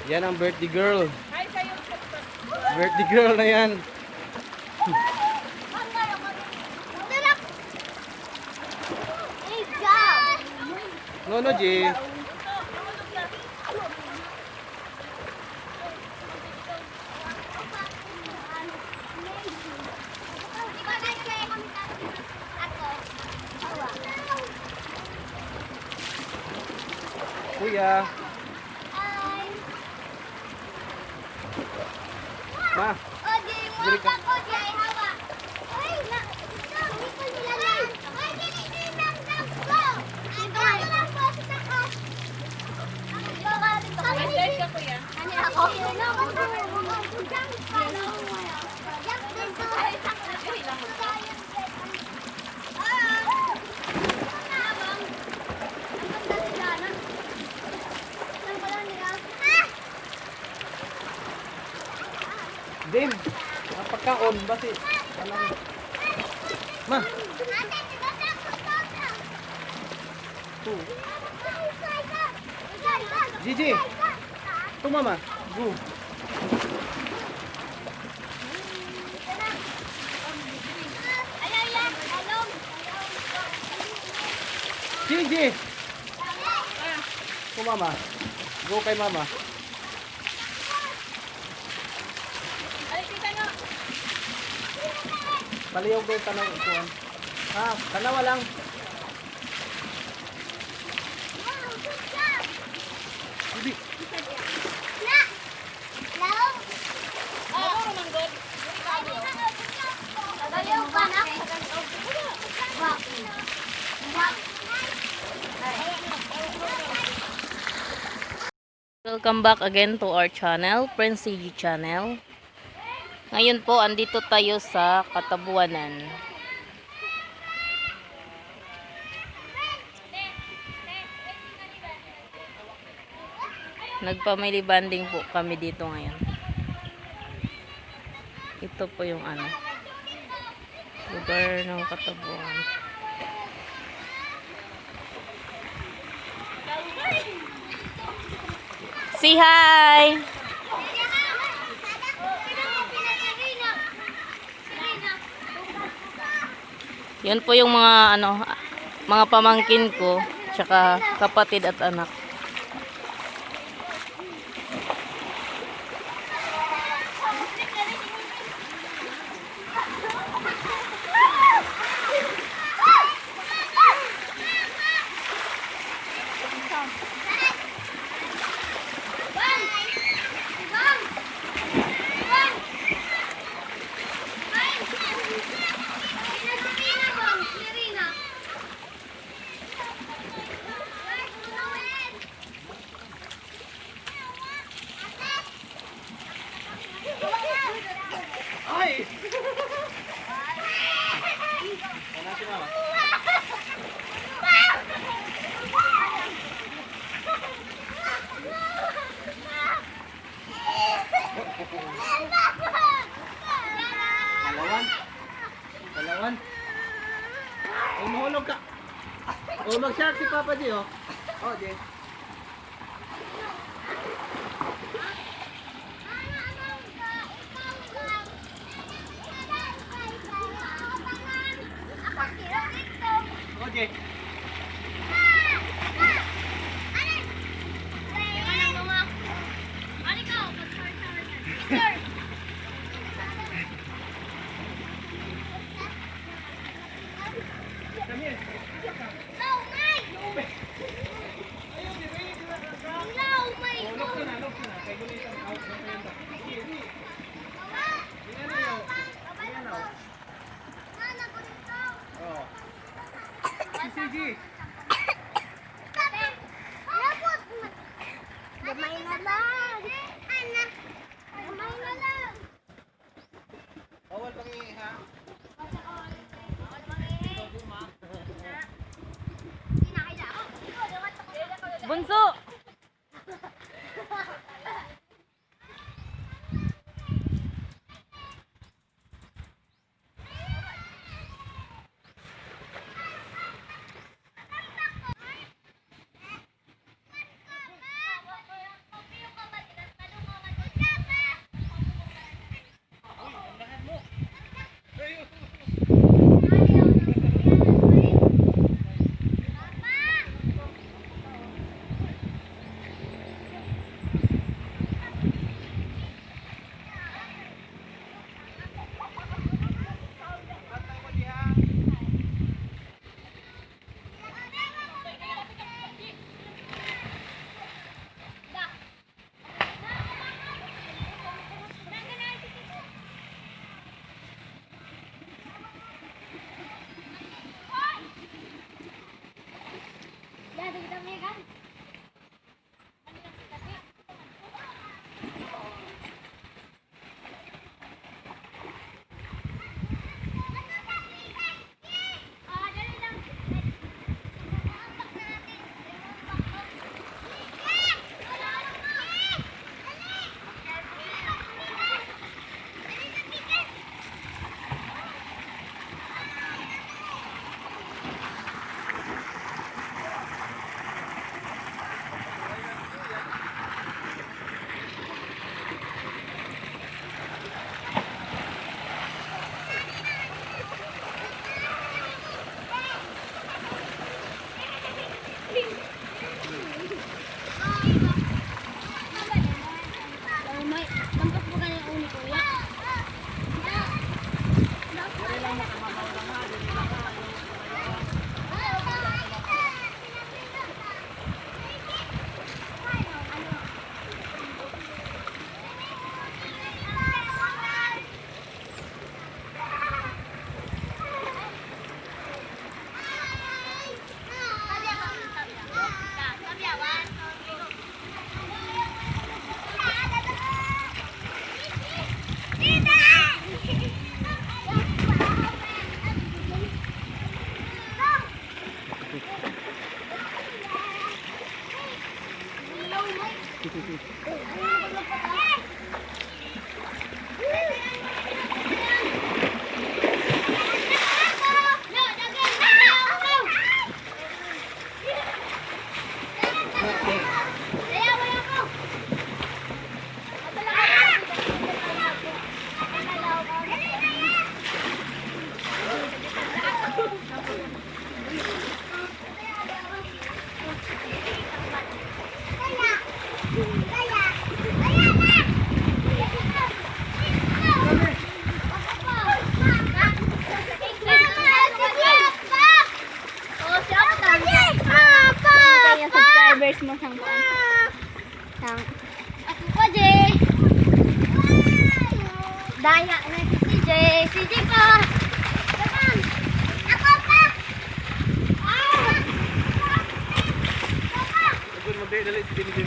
Yan ang birthday girl. Birthday girl na yan. No, no, G. Kuya. Ma. Dili ka. Dim, pagkaon basi. Ma. Gigi. Tu mama. Go. Gigi. Tu mama. Go kay mama. Paliyog ko yung tanaw ito. Ha, tanawa lang. Hindi. Welcome back again to our channel, Prince CG channel. Ngayon po, andito tayo sa Katabuanan. Nagpamily banding po kami dito ngayon. Ito po yung lugar ng Katabuanan. Say hi! Yun po yung mga pamangkin ko, tsaka kapatid at anak. Dalawan. Ay, mahulog ka. O, mag-shark si Papa G, oh. Oh, G. Oh, G. Come here. lang. Ako pa, Jay. Daya na si CJ. CJ pa. Daman. Ako pa. Ah! Magdali si